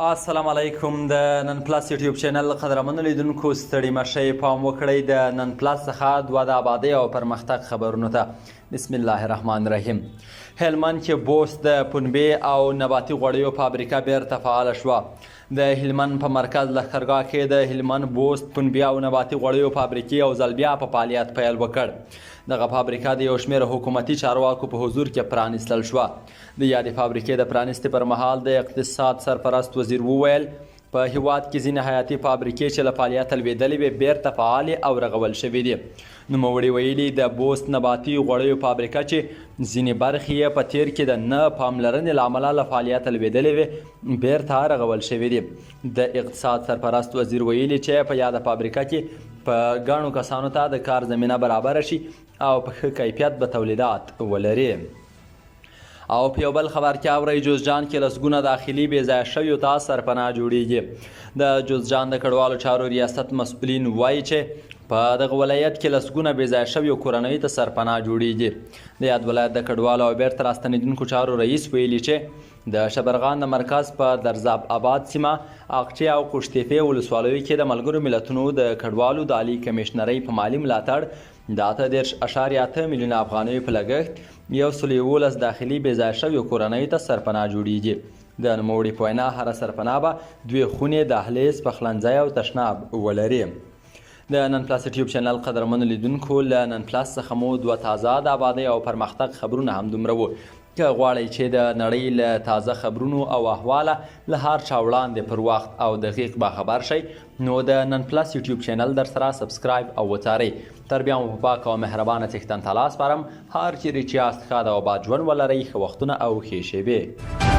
السلام علیکم. د نن پلس یوټیوب چینل قدرمنو لیدونکو ستړي مشئ پام وکړئ د نن پلس څخه دوه د آبادۍ او پرمختګ خبرونو ته. بسم الله الرحمن الرحیم. هلمند کې بوست د پنبې او نباتي غوړیو فابریکه بیرته فعاله شوه. د هلمند په مرکز لښکرګاه کې د هلمند بوست پنبې او نباتي غوړیو فابریکې یو ځل بیا په فعالیت پیل وکړ. دغه فابریکه د یو شمېر حکومتي چارواکو په حضور کې پرانیستل شوه. د یادې فابریکې د پرانیستې پر مهال د اقتصاد سرپرست وزیر وویل په هیواد کې ځینې حیاتي فابریکې چې له فعالیته لوېدلې وې بیرته فعالې او رغول شوې دي. نوموړي ویلي د بوست نباتي غوړیو فابریکه چې ځینې برخې یې په تیر کې د نه پاملرنې له امله له فعالیته لوېدلې وې بیرته رغول شوې دي. د اقتصاد سرپرست وزیر ویلي چې په یاده فابریکه کې په ګڼو کسانو ته د کار زمینه برابره شي او په ښه کیفیت به تولیدات ولري. او په یو بل خبر کې اورئ جوزجان کې لسګونه داخلي بې ځایه شویو ته سرپناه جوړیږي. د جوزجان د کډوالو چارو ریاست مسؤلین وایي چې په دغه ولایت کې لسګونه بې ځایه شویو کورنیو ته سرپناه جوړیږي. د یاد ولایت د کډوالو او بیرته راستنېدونکو چارو رئیس ویلي چې د شبرغان د مرکز په درزاب آباد سیمه اقچې او قوشتېپې ولسوالیو کې د ملګرو ملتونو د کډوالو د عالي کمیشنرۍ په مالي ملاتړ د 18.8 میلیونه افغانیو په لګښت 111 داخلي بې ځایه شویو کورنیو ته سرپناه جوړیږي. د نوموړي په وینا هره سرپناه به 2 خونې، دهلیز، پخلنځی او تشناب ولري. د نن پلس یوټیوب چینل قدرمنو لیدونکو له نن پلس څخه مو دوه تازه د آبادۍ او پرمختګ خبرونه همدومره وو. که غواړئ چې د نړۍ له تازه خبرونو او احواله له هر چا وړاندې پر وخت او دقیق باخبر شئ نو د نن پلس یوټیوب چینل در سره سبسکرایب او وڅارئ. تر بیا مو په پاک او مهربانه څښتن ته لاس سپارم. هر چیرې چې یاست ښه د آباد ژوند ولرئ. ښه وختونه او ښې شېبې.